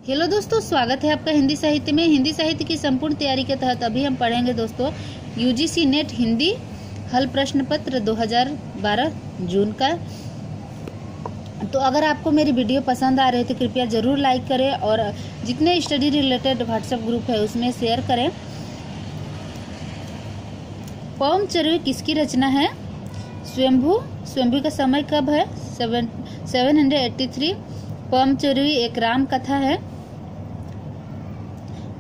Hello दोस्तों, स्वागत है आपका हिंदी साहित्य में। हिंदी साहित्य की संपूर्ण तैयारी के तहत अभी हम पढ़ेंगे दोस्तों यूजीसी नेट हिंदी हल प्रश्न पत्र 2012 जून का। तो अगर आपको मेरी वीडियो पसंद आ रही है तो कृपया जरूर लाइक करें और जितने स्टडी रिलेटेड व्हाट्सएप ग्रुप है उसमें शेयर करें। पवन चरवी किसकी रचना है? स्वयंभू का समय कब है? 783। पवन चरवी एक राम कथा है।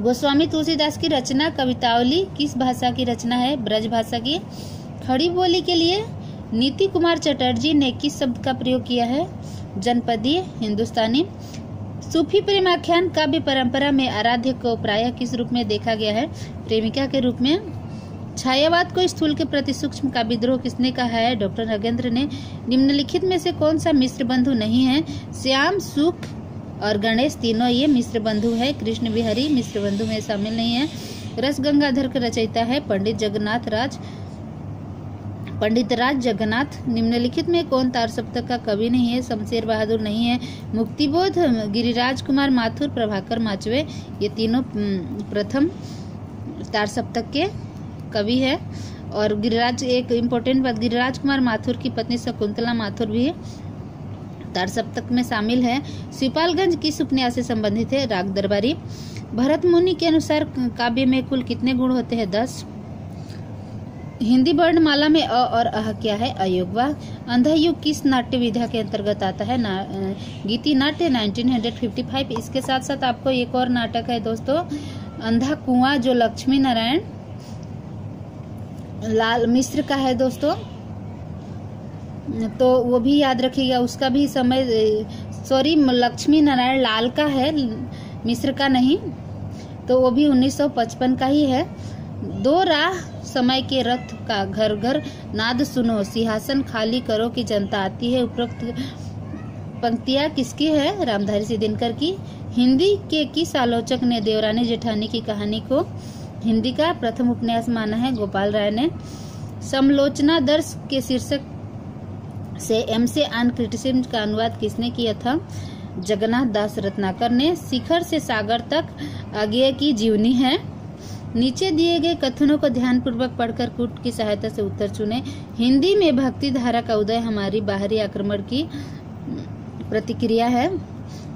गोस्वामी तुलसीदास की रचना कवितावली किस भाषा की रचना है? ब्रज भाषा की। खड़ी बोली के लिए नीति कुमार चटर्जी ने किस शब्द का प्रयोग किया है? जनपदीय, हिंदुस्तानी। सूफी प्रेमाख्यान काव्य परंपरा में आराध्य को प्रायः किस रूप में देखा गया है? प्रेमिका के रूप में। छायावाद को स्थूल के प्रति सूक्ष्म का विद्रोह किसने कहा है? डॉक्टर नगेंद्र ने। निम्नलिखित में से कौन सा मिश्र बंधु नहीं है? श्याम, सुख और गणेश तीनों ये मिश्र बंधु है। कृष्ण बिहारी मिश्र बंधु में शामिल नहीं है। रस गंगाधर का रचयिता है पंडित राज जगन्नाथ। निम्नलिखित में कौन तार सप्तक का कवि नहीं है? शमशेर बहादुर नहीं है। मुक्तिबोध गिरिराज कुमार माथुर, प्रभाकर माचवे ये तीनों प्रथम तार सप्तक के कवि है। और गिरिराज, एक इम्पोर्टेंट बात, गिरिराज कुमार माथुर की पत्नी शकुंतला माथुर भी तार सप्तक में शामिल है। शिवपालगंज किस उपन्यास से संबंधित है? राग दरबारी। भरत मुनि के अनुसार काव्य में कुल कितने गुण होते हैं? 10। हिंदी वर्णमाला में अ और अह क्या है? अयोगवा। अंधा युग किस नाट्य विधा के अंतर्गत आता है? गीति नाट्य 1955। इसके साथ साथ आपको एक और नाटक है दोस्तों, अंधा कुआं, जो लक्ष्मी नारायण लाल मिश्र का है दोस्तों, तो वो भी याद रखिएगा। उसका भी समय लक्ष्मी नारायण लाल का है, मिश्र का नहीं, तो वो भी 1955 का ही है। दो राह समय के रथ का घर घर नाद सुनो, सिंहासन खाली करो कि जनता आती है। उपरोक्त पंक्तियां किसकी है? रामधारी सिंह दिनकर की। हिंदी के किस आलोचक ने देवरानी जेठानी की कहानी को हिंदी का प्रथम उपन्यास माना है? गोपाल राय ने। समलोचनादर्श के शीर्षक से एम से ऑन क्रिटिसिज्म का अनुवाद किसने किया था? जगन्नाथ दास रत्नाकर ने। शिखर से सागर तक आगे की जीवनी है। नीचे दिए गए कथनों को ध्यानपूर्वक पढ़कर कूट की सहायता से उत्तर चुने। हिंदी में भक्ति धारा का उदय हमारी बाहरी आक्रमण की प्रतिक्रिया है।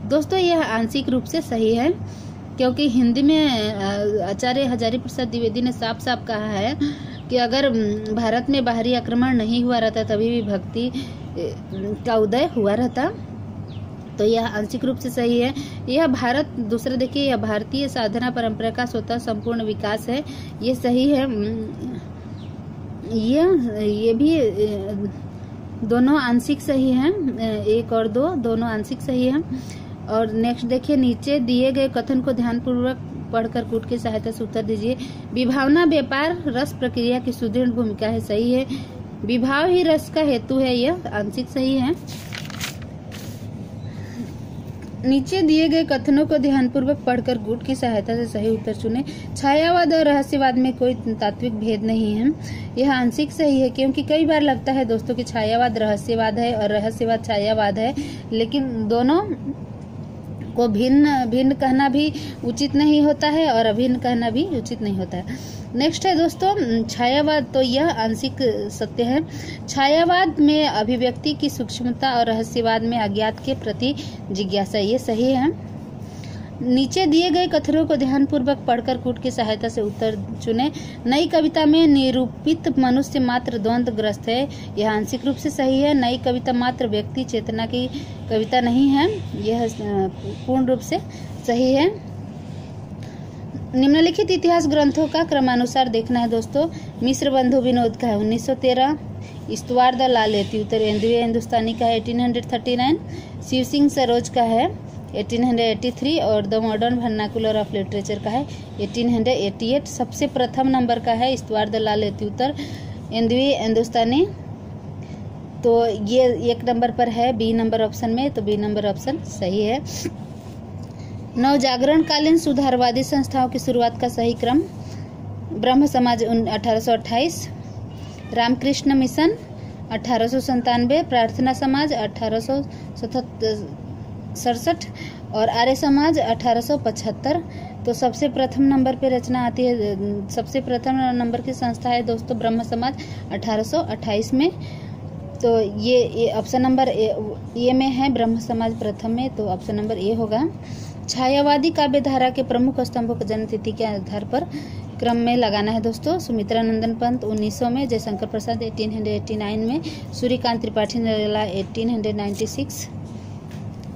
दोस्तों यह आंशिक रूप से सही है, क्योंकि हिंदी में आचार्य हजारी प्रसाद द्विवेदी ने साफ साफ कहा है कि अगर भारत में बाहरी आक्रमण नहीं हुआ रहता तभी भी भक्ति का उदय हुआ रहता। तो यह आंशिक रूप से सही है। यह दूसरा देखिए, यह भारतीय साधना परंपरा का स्वतः संपूर्ण विकास है, ये सही है। ये भी दोनों आंशिक सही हैं, 1 और 2 दोनों आंशिक सही हैं। और नेक्स्ट देखिए, नीचे दिए गए कथन को ध्यानपूर्वक पढ़कर कूट की सहायता से उत्तर दीजिए। विभावना व्यापार रस प्रक्रिया की सुदृढ़ भूमिका है, सही है। विभाव ही रस का हेतु है, यह आंशिक सही है। नीचे दिए गए कथनों को ध्यानपूर्वक पढ़कर कूट की सहायता से सही उत्तर चुने। छायावाद और रहस्यवाद में कोई तात्विक भेद नहीं है, यह आंशिक सही है, क्योंकि कई बार लगता है दोस्तों कि छायावाद रहस्यवाद है और रहस्यवाद छायावाद है, लेकिन दोनों को भिन्न कहना भी उचित नहीं होता है और अभिन्न कहना भी उचित नहीं होता है। नेक्स्ट है दोस्तों छायावाद, तो यह आंशिक सत्य है। छायावाद में अभिव्यक्ति की सूक्ष्मता और रहस्यवाद में अज्ञात के प्रति जिज्ञासा, ये सही है। नीचे दिए गए कथनों को ध्यानपूर्वक पढ़कर कूट की सहायता से उत्तर चुने। नई कविता में निरूपित मनुष्य मात्र द्वंद्वग्रस्त है, यह आंशिक रूप से सही है। नई कविता मात्र व्यक्ति चेतना की कविता नहीं है, यह पूर्ण रूप से सही है। निम्नलिखित इतिहास ग्रंथों का क्रमानुसार देखना है दोस्तों। मिश्र बंधु विनोद का है 1913। इस्तवार द लाल उत्तर हिंदुस्तानी का है 1839। शिव सिंह सरोज का है 1883 और the modern vernacular of literature का है 1888। सबसे प्रथम नंबर का है इस्तवार द लाल उत्तर हिंदुस्तानी, तो ये 1 नंबर पर है बी नंबर ऑप्शन में, तो बी नंबर ऑप्शन सही है। नवजागरण कालीन सुधारवादी संस्थाओं की शुरुआत का सही क्रम: ब्रह्म समाज 1828, रामकृष्ण मिशन 1897, प्रार्थना समाज 1867 और आर्य समाज 1875। तो सबसे प्रथम नंबर पे रचना आती है, सबसे प्रथम नंबर की संस्था है दोस्तों ब्रह्म समाज 1828 में। तो ये ऑप्शन नंबर ए में है, ब्रह्म समाज प्रथम में, तो ऑप्शन नंबर ए होगा। छायावादी काव्य धारा के प्रमुख स्तंभों को जन्मतिथि के आधार पर क्रम में लगाना है दोस्तों। सुमित्रा नंदन पंत 1900 में, जयशंकर प्रसाद 1889 में, सूर्यकांत त्रिपाठी नरेला 1896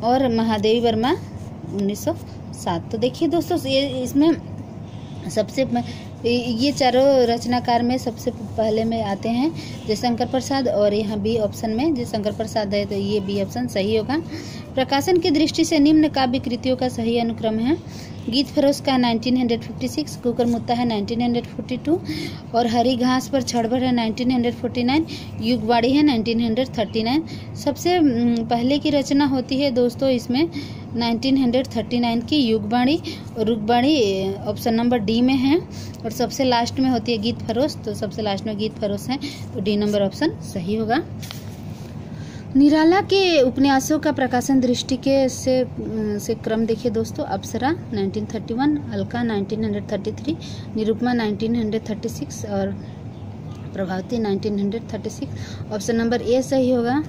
और महादेवी वर्मा 1907। तो देखिए दोस्तों, ये इसमें सबसे ये चारों रचनाकार में सबसे पहले में आते हैं जयशंकर प्रसाद, और यहाँ बी ऑप्शन में जयशंकर प्रसाद है, तो ये बी ऑप्शन सही होगा। प्रकाशन की दृष्टि से निम्न काव्य कृतियों का सही अनुक्रम है। गीत फरोश का 1956, कुकर मुत्ता है 1942 और हरी घास पर छड़बड़ है 1949, युगवाड़ी है 1939। सबसे पहले की रचना होती है दोस्तों इसमें 1939 की युगवाणी, और युगवाणी ऑप्शन नंबर डी में है। और सबसे लास्ट में होती है गीत फरोश, तो सबसे लास्ट में गीत फरोश है, तो डी नंबर ऑप्शन सही होगा। निराला के उपन्यासों का प्रकाशन दृष्टि के से क्रम देखिए दोस्तों। अप्सरा 1931, अलका 1933, निरुपमा 1936 और प्रभावती 1936। ऑप्शन नंबर ए सही होगा।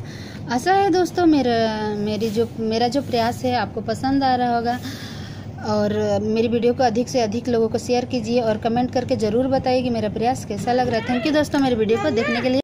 आशा है दोस्तों मेरा जो प्रयास है आपको पसंद आ रहा होगा, और मेरी वीडियो को अधिक से अधिक लोगों को शेयर कीजिए और कमेंट करके ज़रूर बताइए कि मेरा प्रयास कैसा लग रहा है। थैंक यू दोस्तों मेरी वीडियो को देखने के लिए।